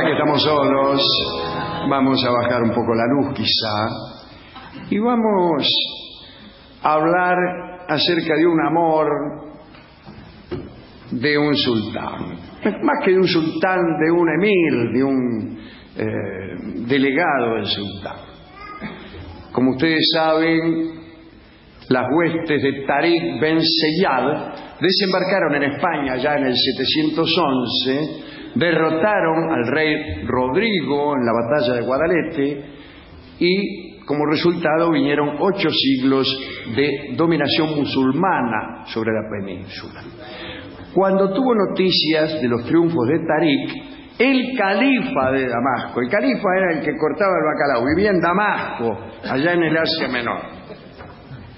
que estamos solos, vamos a bajar un poco la luz quizá y vamos a hablar acerca de un amor de un sultán. Más que de un sultán, de un emir, de un delegado del sultán. Como ustedes saben, las huestes de Tariq Ben Ziyad desembarcaron en España ya en el 711, derrotaron al rey Rodrigo en la batalla de Guadalete y como resultado vinieron 8 siglos de dominación musulmana sobre la península. Cuando tuvo noticias de los triunfos de Tariq, el califa de Damasco, el califa era el que cortaba el bacalao, vivía en Damasco, allá en el Asia Menor.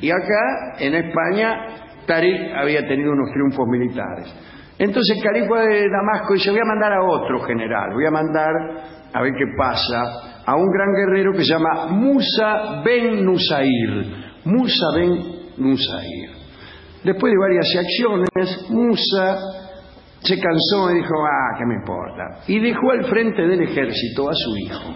Y acá, en España, Tariq había tenido unos triunfos militares. Entonces el califa de Damasco dice, voy a mandar a otro general, voy a mandar, a ver qué pasa, a un gran guerrero que se llama Musa ben Nusair. Musa ben Nusair. Después de varias acciones, Musa se cansó y dijo, ¿qué me importa? Y dejó al frente del ejército a su hijo.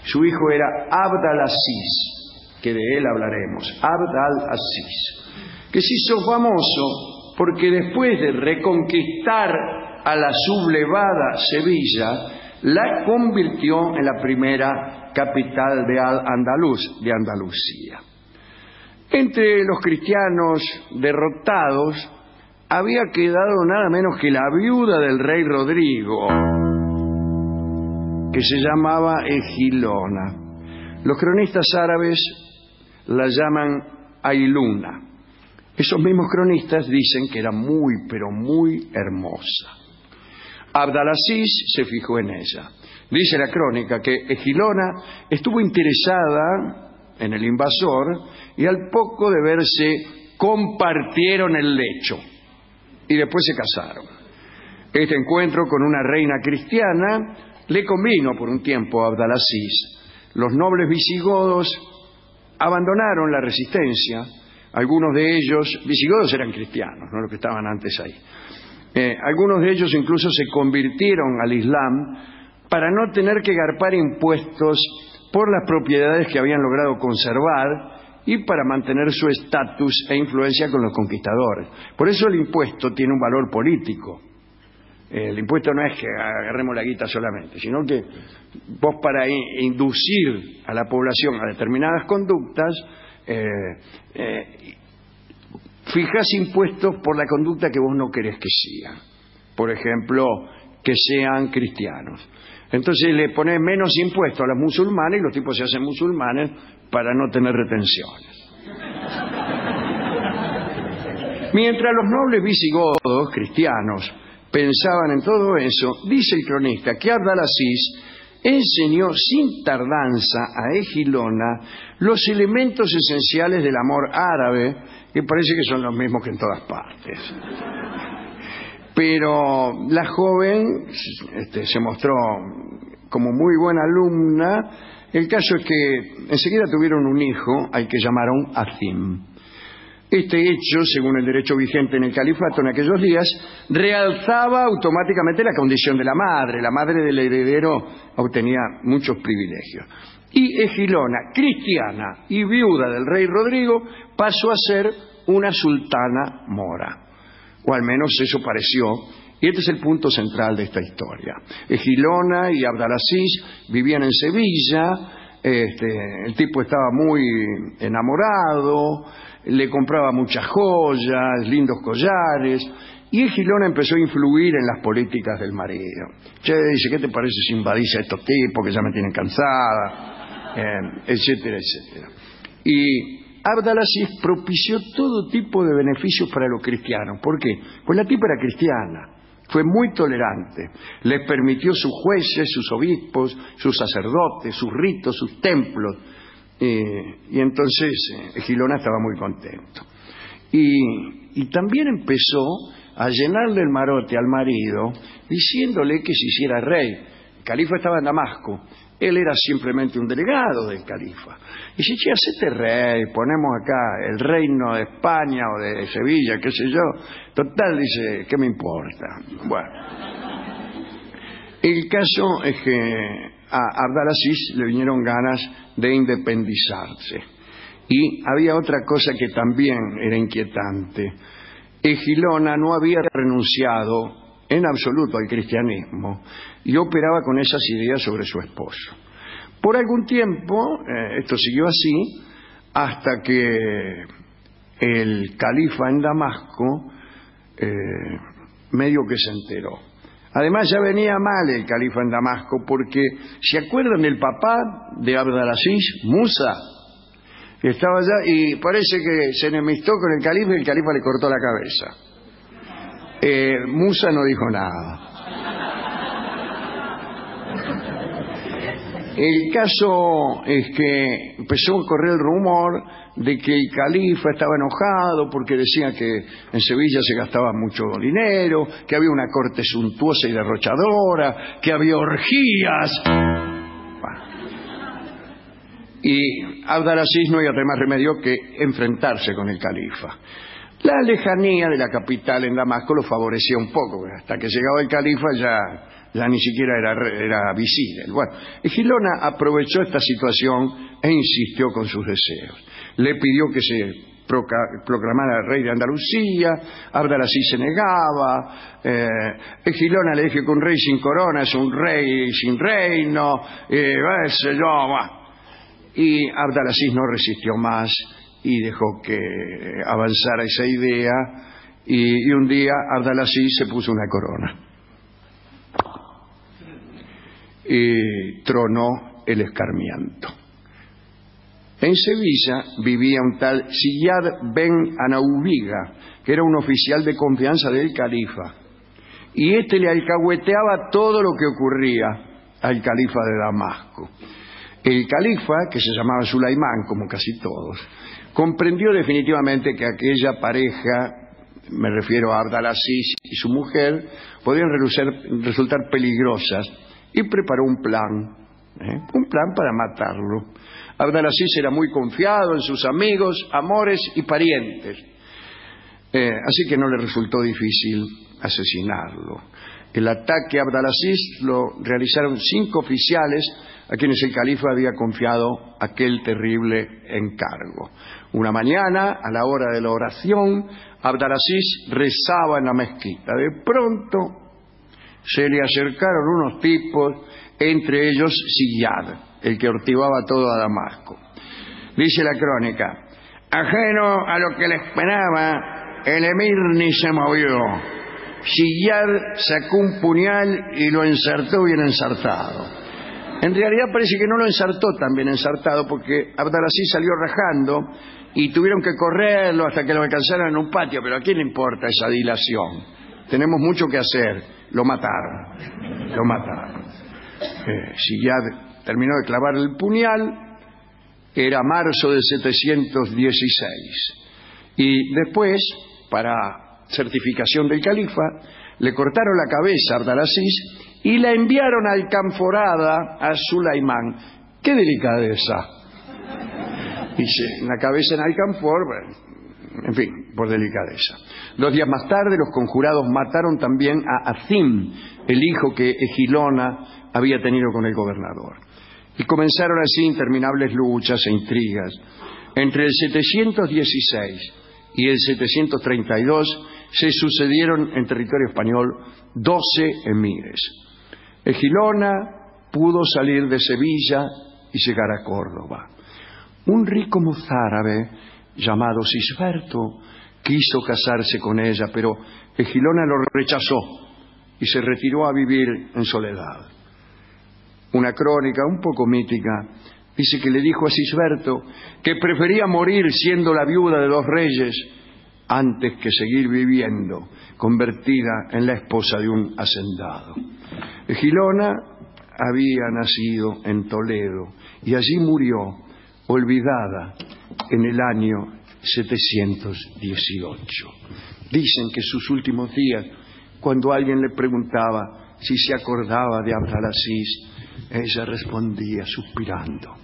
Su hijo era Abd al-Aziz, que de él hablaremos. Abd al-Aziz, que se hizo famoso porque después de reconquistar a la sublevada Sevilla, la convirtió en la primera capital de Al-Andalus, de Andalucía. Entre los cristianos derrotados había quedado nada menos que la viuda del rey Rodrigo, que se llamaba Egilona. Los cronistas árabes la llaman Ailuna. Esos mismos cronistas dicen que era muy, pero muy hermosa. Abd al-Aziz se fijó en ella. Dice la crónica que Egilona estuvo interesada en el invasor y al poco de verse compartieron el lecho y después se casaron. Este encuentro con una reina cristiana le convino por un tiempo a Abd al-Aziz. Los nobles visigodos abandonaron la resistencia. Algunos de ellos, visigodos eran cristianos, no los que estaban antes ahí. Algunos de ellos incluso se convirtieron al Islam para no tener que garpar impuestos por las propiedades que habían logrado conservar y para mantener su estatus e influencia con los conquistadores. Por eso el impuesto tiene un valor político. El impuesto no es que agarremos la guita solamente, sino que vos para inducir a la población a determinadas conductas, fijás impuestos por la conducta que vos no querés que sigan. Por ejemplo, que sean cristianos. Entonces le pones menos impuestos a los musulmanes y los tipos se hacen musulmanes para no tener retenciones. Mientras los nobles visigodos cristianos pensaban en todo eso, dice el cronista que Abd al-Aziz enseñó sin tardanza a Egilona los elementos esenciales del amor árabe, que parece que son los mismos que en todas partes. Pero la joven se mostró como muy buena alumna. El caso es que enseguida tuvieron un hijo al que llamaron Azim. Este hecho, según el derecho vigente en el califato en aquellos días, realzaba automáticamente la condición de la madre. La madre del heredero obtenía muchos privilegios. Y Egilona, cristiana y viuda del rey Rodrigo, pasó a ser una sultana mora. O al menos eso pareció. Y este es el punto central de esta historia. Egilona y Abd al-Aziz vivían en Sevilla. El tipo estaba muy enamorado, le compraba muchas joyas, lindos collares, y Egilona empezó a influir en las políticas del marido. Dice, ¿qué te parece si invadís a estos tipos que ya me tienen cansada? Etcétera, etcétera. Y Abd al-Aziz propició todo tipo de beneficios para los cristianos. ¿Por qué? Pues la tipa era cristiana. Fue muy tolerante. Les permitió sus jueces, sus obispos, sus sacerdotes, sus ritos, sus templos. Y entonces Egilona estaba muy contento. Y también empezó a llenarle el marote al marido, diciéndole que se hiciera rey. El califa estaba en Damasco. Él era simplemente un delegado del califa. Y dice, che, hacete rey, ponemos acá el reino de España o de Sevilla, qué sé yo. Total, dice, ¿qué me importa? Bueno. El caso es que a Abdalaziz le vinieron ganas de independizarse. Y había otra cosa que también era inquietante. Egilona no había renunciado en absoluto al cristianismo y operaba con esas ideas sobre su esposo. Por algún tiempo, esto siguió así, hasta que el califa en Damasco medio que se enteró. Además ya venía mal el califa en Damasco porque, ¿se acuerdan del papá de Abdalaziz, Musa? Que estaba allá y parece que se enemistó con el califa y el califa le cortó la cabeza. Musa no dijo nada. El caso es que empezó a correr el rumor de que el califa estaba enojado porque decía que en Sevilla se gastaba mucho dinero, que había una corte suntuosa y derrochadora, que había orgías. Y Abdalaziz no había más remedio que enfrentarse con el califa. La lejanía de la capital en Damasco lo favorecía un poco, hasta que llegaba el califa ya ni siquiera era visible. Bueno, Egilona aprovechó esta situación e insistió con sus deseos. Le pidió que se proclamara rey de Andalucía. Abdalaziz se negaba. Egilona le dijo que un rey sin corona es un rey sin reino. Y Abdalaziz no resistió más y dejó que avanzara esa idea, y un día Abdalaziz se puso una corona y tronó el escarmiento. En Sevilla vivía un tal Ziyad ben Anaubiga, que era un oficial de confianza del califa, y este le alcahueteaba todo lo que ocurría al califa de Damasco. El califa, que se llamaba Sulaimán, como casi todos, comprendió definitivamente que aquella pareja, me refiero a Abdalaziz y su mujer, podían resultar peligrosas, y preparó un plan para matarlo. Abdalaziz era muy confiado en sus amigos, amores y parientes, así que no le resultó difícil asesinarlo. El ataque a Abdalaziz lo realizaron 5 oficiales a quienes el califa había confiado aquel terrible encargo. Una mañana, a la hora de la oración, Abdalaziz rezaba en la mezquita. De pronto se le acercaron unos tipos, entre ellos Ziyad, el que ortivaba todo a Damasco. Dice la crónica: ajeno a lo que le esperaba, el emir ni se movió. Ziyad sacó un puñal y lo ensartó bien ensartado. En realidad parece que no lo ensartó tan bien ensartado, porque Abdalaziz salió rajando y tuvieron que correrlo hasta que lo alcanzaran en un patio. Pero ¿a quién le importa esa dilación? Tenemos mucho que hacer. Lo mataron. Ziyad terminó de clavar el puñal. Era marzo de 716. Y después, para certificación del califa, le cortaron la cabeza a Abdalaziz y la enviaron alcanforada a Sulaimán. ¡Qué delicadeza! Dice, la cabeza en alcanfor, en fin, por delicadeza. 2 días más tarde, los conjurados mataron también a Azim, el hijo que Egilona había tenido con el gobernador. Y comenzaron así interminables luchas e intrigas. Entre el 716 y el 732 se sucedieron en territorio español 12 emires. Egilona pudo salir de Sevilla y llegar a Córdoba. Un rico mozárabe llamado Sisberto quiso casarse con ella, pero Egilona lo rechazó y se retiró a vivir en soledad. Una crónica un poco mítica dice que le dijo a Sisberto que prefería morir siendo la viuda de 2 reyes antes que seguir viviendo convertida en la esposa de un hacendado. Egilona había nacido en Toledo y allí murió, olvidada, en el año 718. Dicen que sus últimos días, cuando alguien le preguntaba si se acordaba de Abdalaziz, ella respondía suspirando: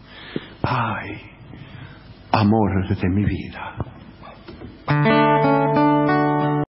¡ay, amor de mi vida!